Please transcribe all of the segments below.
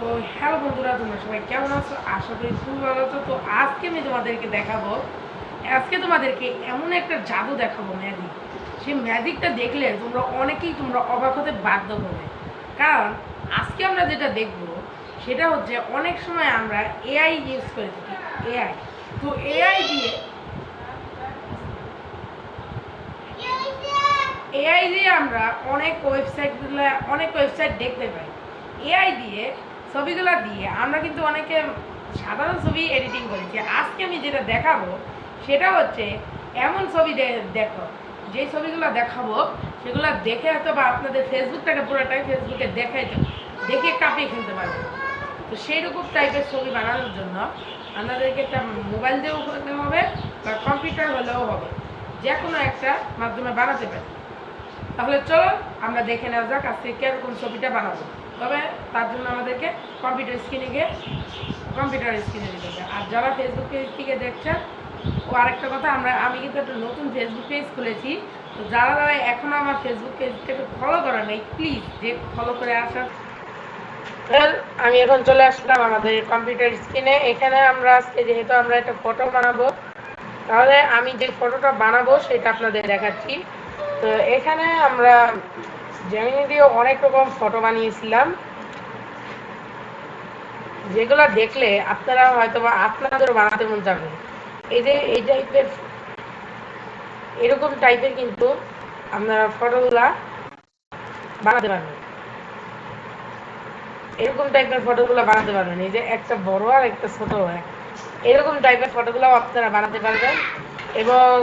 তো হ্যালো বন্ধুরা, তোমরা সবাই কেমন আছো? আশা করি খুব ভালো আছো। তো আজকে আমি তোমাদেরকে দেখাবো, আজকে তোমাদেরকে এমন একটা জাদু দেখাবো, ম্যাজিক। সেই ম্যাজিকটা দেখলে তোমরা অবাক হতে বাধ্য হবে। কারণ আজকে আমরা যেটা দেখব সেটা হচ্ছে, অনেক সময় আমরা এআই ইউজ করে থাকি। এআই তো এআই দিয়ে আমরা অনেক ওয়েবসাইট দেখতে পাই। এআই দিয়ে ছবিগুলো দিয়ে আমরা কিন্তু অনেকে সাধারণ ছবি এডিটিং করেছি। আজকে আমি যেটা দেখাবো সেটা হচ্ছে এমন ছবি দেখো, যে ছবিগুলো দেখাবো সেগুলো দেখে হয়তো বা আপনাদের ফেসবুকটাকে পুরোটাই ফেসবুকে দেখে কাঁপিয়ে ফেলতে পারবে। তো সেই রকম টাইপের ছবি বানানোর জন্য আপনাদেরকে একটা মোবাইল দিয়েও হতে হবে বা কম্পিউটার হলেও হবে, যে কোনো একটা মাধ্যমে বানাতে পারি। তাহলে চলো আমরা দেখে নেওয়া যাক আজকে কিরকম ছবিটা বানাবো। তবে তার জন্য আমাদেরকে কম্পিউটার স্ক্রিনে দিতে হবে। আর যারা ফেসবুক পেজ থেকে দেখছেন, আরেকটা কথা, আমি কিন্তু একটা নতুন ফেসবুক পেজ খুলেছি। তো যারা যারা এখনও আমার ফেসবুক পেজটাকে ফলো করেন নাই, প্লিজ যে ফলো করে আসার। আমি এখন চলে আসলাম আমাদের কম্পিউটার স্ক্রিনে। এখানে আমরা আজকে যেহেতু আমরা একটা ফটো বানাবো, তাহলে আমি যে ফটোটা বানাবো সেটা আপনাদের দেখাচ্ছি। তো এখানে আমরা জেমিনি দিয়ে অনেক রকম ফটো বানিয়েছিলাম, যেগুলো দেখলে আপনারা হয়তো বা আপনাদেরও বানাতে মন যাবে। এই যে এরকম টাইপের কিন্তু আপনারা ফটোগুলা বানাতে পারবেন। এরকম টাইপের ফটোগুলো বানাতে পারবেন। এই যে একটা বড় আর একটা ছোট, এরকম টাইপের ফটোগুলো আপনারা বানাতে পারবেন। এবং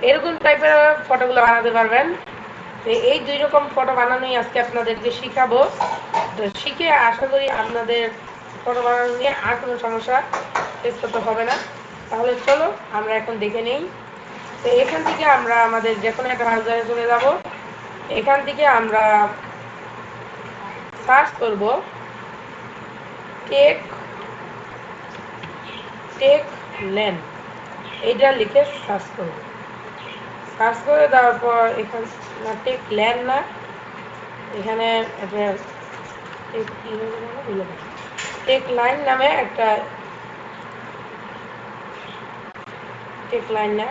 এরকম টাইপের ফটোগুলো বানাতে পারবেন। এই দুই রকম ফটো বানানোই আজকে আপনাদেরকে শিখাবো। তো শিখে আশা করি আপনাদের ফটো বানানো নিয়ে আর কোনো সমস্যা ফেস করতে হবে না। তাহলে চলো আমরা এখন দেখে নেই। তো এখান থেকে আমরা আমাদের যে কোনো একটা ব্রাউজারে চলে যাব। এখান থেকে আমরা সার্চ করব টেক লেন, এইটা লিখে সার্চ করব। সার্চ করে দেওয়ার পর এখানে না, টেক ল্যান না, এখানে একটা টেক লাইন নামে একটা টেক লাইন না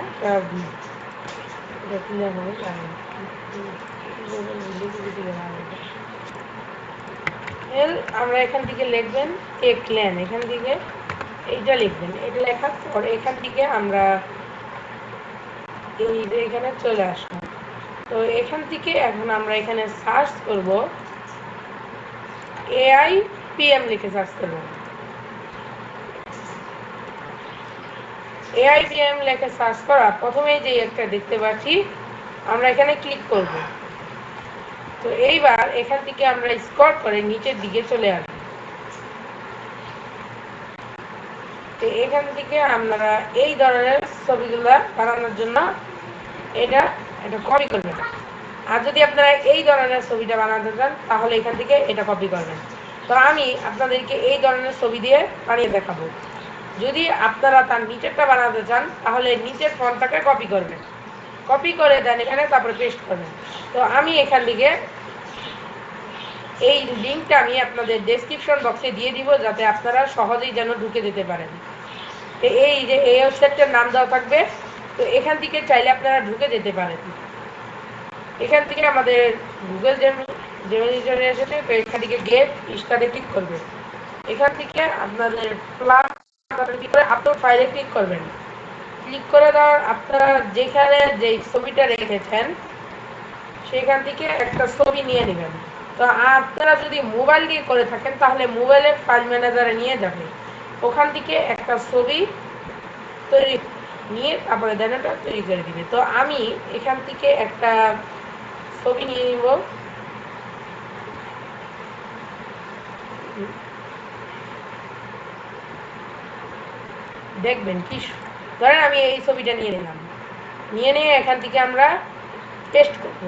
আমরা এখান থেকে লিখবেন টেক ল্যান, এখান থেকে এইটা লিখবেন। এটা লেখার পর এখান থেকে আমরা এই যে এখানে চলে আসলাম। তো এখান থেকে এখন আমরা এখানে সার্চ করব এআই পিএম লিখে সার্চ করব। এআই পিএম লিখে সার্চ করা প্রথমেই যে একটা দেখতে পাচ্ছি, আমরা এখানে ক্লিক করব। তো এইবার এখান থেকে আমরা স্ক্রল করে নিচের দিকে চলে আসব। তো এখান থেকে আমরা এই ধরনের ছবিগুলো বানানোর জন্য এটা কপি করবেন। আর যদি আপনারা এই ধরনের ছবিটা বানাতে চান তাহলে এখান থেকে এটা কপি করবেন। তো আমি আপনাদেরকে এই ধরনের ছবি দিয়ে বানিয়ে দেখাবো। যদি আপনারা তার নিচেরটা বানাতে চান তাহলে নিচের ফন্টটাকে কপি করবেন, কপি করে দেন এখানে, তারপরে পেস্ট করবেন। তো আমি এখান থেকে এই লিঙ্কটা আমি আপনাদের ডেসক্রিপশন বক্সে দিয়ে দিব, যাতে আপনারা সহজেই যেন ঢুকে যেতে পারেন। এই যে এই ওয়েবসাইটটার নাম দেওয়া থাকবে, তো এখান থেকে চাইলে আপনারা ঢুকে যেতে পারেন। এখান থেকে আমাদের গুগল জেমিনি চলে এসেছে। তো এখান থেকে গেট স্টার্টে ক্লিক করবে। এখান থেকে আপনাদের প্লাস আপলোড ফাইলে ক্লিক করবেন। ক্লিক করে দেওয়ার আপনারা যেখানে যে ছবিটা রেখেছেন সেখান থেকে একটা ছবি নিয়ে নেবেন। তো আপনারা যদি মোবাইল দিয়ে করে থাকেন তাহলে মোবাইলের ফাইল ম্যানেজারে নিয়ে যাবে, ওখান থেকে একটা ছবি তৈরি নিয়ে তারপরে দেনাটা তৈরি করে দিবে। তো আমি এখান থেকে একটা ছবি নিয়ে নিব। দেখবেন কি, ধরেন আমি এই ছবিটা নিয়ে নিলাম, নিয়ে নিয়ে এখান থেকে আমরা পেস্ট করব।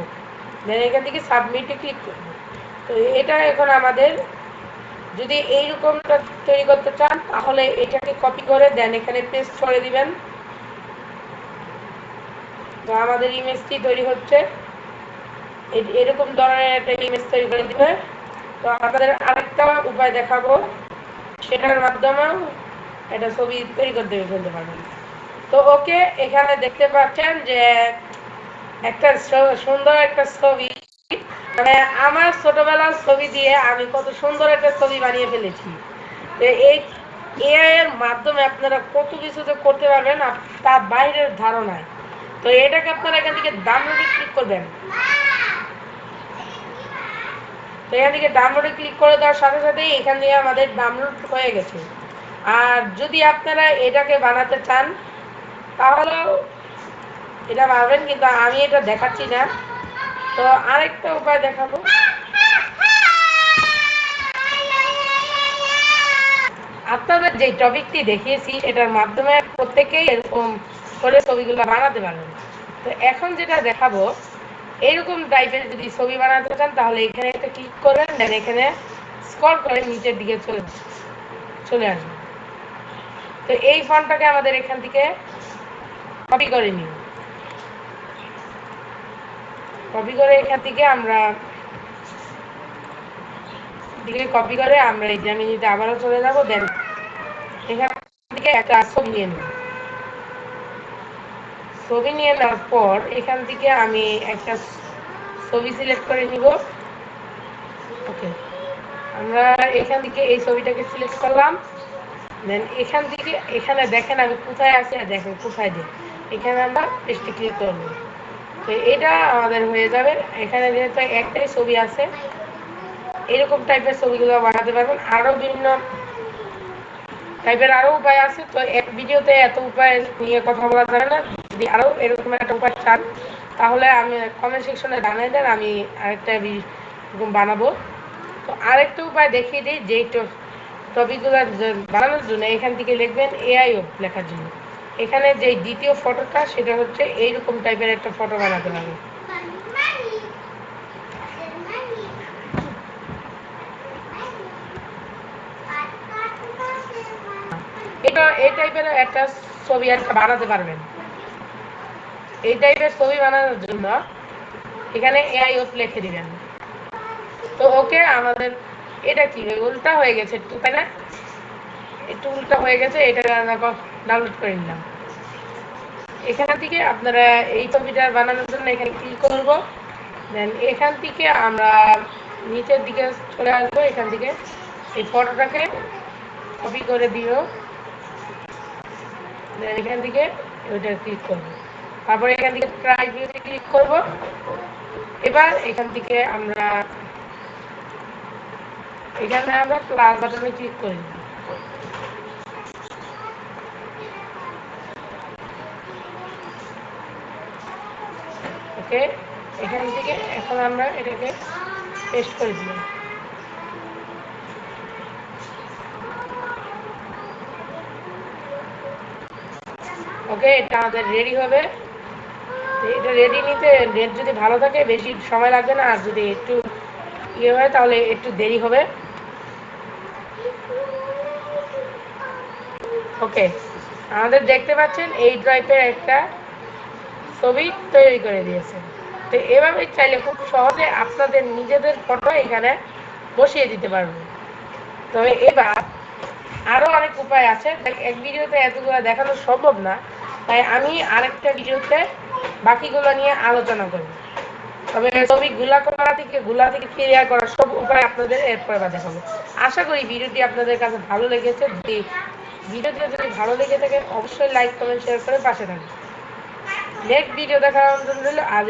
দেন এখান থেকে সাবমিটে ক্লিক করব। তো এটা এখন আমাদের, যদি এইরকমটা তৈরি করতে চান তাহলে এটাকে কপি করে দেন এখানে পেস্ট করে দিবেন। তো আমাদের ইমেজটি তৈরি হচ্ছে, এরকম ধরনের একটা ইমেজ তৈরি করে দিবে। তো আমাদের আরেকটা উপায় দেখাবো, সেটার মাধ্যমেও এটা ছবি তৈরি করতে ফেলতে পারবেন। তো ওকে, এখানে দেখতে পাচ্ছেন যে একটা সুন্দর একটা ছবি, মানে আমার ছোটবেলার ছবি দিয়ে আমি কত সুন্দর একটা ছবি বানিয়ে ফেলেছি। তো এই এআই এর মাধ্যমে আপনারা কত কিছু যে করতে পারবেন তার বাইরের ধারণায়। তো এটাকে আপনারা এখান থেকে ডাউনলোডে ক্লিক করবেন। তো এখান থেকে ডাউনলোডে ক্লিক করে দেওয়ার সাথে সাথেই এখান থেকে আমাদের ডাউনলোড হয়ে গেছে। আর যদি আপনারা এটাকে বানাতে চান তাহলেও এটা পারবেন, কিন্তু আমি এটা দেখাচ্ছি না। তো আরেকটা উপায় দেখাবো। আপনাদের যে টপিকটি দেখিয়েছি এটার মাধ্যমে প্রত্যেকেই এরকম করে ছবিগুলো বানাতে পারবেন। তো এখন যেটা দেখাবো, এইরকম টাইপের যদি ছবি বানাতে চান তাহলে এখানে একটা ক্লিক করবেন, দেন এখানে স্ক্রল করে নিচের দিকে চলে আসবেন। তো এই ফন্টটাকে আমাদের এখান থেকে কপি করে নিব। কপি করে এখান থেকে আমরা কপি করে আমরা এই জ্যামিনিতে আবারও চলে যাব, দেন এখান থেকে একটা ছবি নিয়ে নেব। ছবি নিয়ে নেওয়ার পর এখান থেকে আমি একটা ছবি সিলেক্ট করে নিব। ওকে, আমরা এখান থেকে এই ছবিটাকে সিলেক্ট করলাম, দেন এখান থেকে এখানে দেখেন আমি কোথায় আছি আর দেখেন কোথায় দিই, এখানে আমরা পেস্টে ক্লিক করব। তো এটা আমাদের হয়ে যাবে। এখানে যেহেতু একটাই ছবি আছে, এরকম টাইপের ছবিগুলো বানাতে পারবেন। আরও বিভিন্ন টাইপের আরও উপায় আছে, তো এক ভিডিওতে এত উপায় নিয়ে কথা বলা যাবে না। যদি আরও এরকম একটা উপায় চান তাহলে আমি কমেন্ট সেকশনে জানাই দেন, আমি আরেকটা এরকম বানাবো। তো আরেকটা উপায় দেখিয়ে দিই, যেই টপিকগুলো বানানোর জন্য এখান থেকে লিখবেন এআইও লেখার জন্য। এখানে যে দ্বিতীয় ফটোটা সেটা হচ্ছে এইরকম টাইপের একটা ফটো বানাতে হবে। এটা এই টাইপের একটা ছবি একটা বানাতে পারবেন। এই টাইপের ছবি বানানোর জন্য এখানে এআই লিখে দিবেন। তো ওকে, আমাদের এটা কি উল্টা হয়ে গেছে একটু, তাই না? একটু উল্টা হয়ে গেছে, এটা ডাউনলোড করে নিলাম। এখান থেকে আপনারা এই ছবিটা বানানোর জন্য এখানে ক্লিক করব, দেন এখান থেকে আমরা নিচের দিকে চলে আসবো। এখান থেকে এই ফটোটাকে কপি করে দিও, দেন এখান থেকে ওইটা ক্লিক করব। তারপরে এখান থেকে ট্রাই ভিউতে ক্লিক করব। এবার এখান থেকে আমরা প্লাস বাটনে ক্লিক করে দিব। ওকে, এখান থেকে এখন আমরা এটাকে পেস্ট করে দিলাম। ওকে, এটা আমাদের রেডি হবে। এটা রেডি নিতে নেট যদি ভালো থাকে বেশি সময় লাগবে না, আর যদি একটু ইয়ে হয় তাহলে একটু দেরি হবে। ওকে, আমাদের দেখতে পাচ্ছেন এই টাইপের একটা ছবি তৈরি করে দিয়েছে। তো এভাবে চাইলে খুব সহজে আপনাদের নিজেদের ফটো এখানে বসিয়ে দিতে পারবেন। তবে এবার আরও অনেক উপায় আছে, এক ভিডিওতে এতগুলো দেখানো সম্ভব না, তাই আমি আরেকটা ভিডিওতে বাকিগুলো নিয়ে আলোচনা করব। তবে ছবি গুলা থেকে ক্লিয়ার করার সব উপায় আপনাদের এরপরে দেখাবো। আশা করি ভিডিওটি আপনাদের কাছে ভালো লেগেছে। যদি ভিডিওটি যদি ভালো লেগে থাকে অবশ্যই লাইক কমেন্ট শেয়ার করে পাশে থাকবেন। নেক্সট ভিডিও দেখার জন্য আজ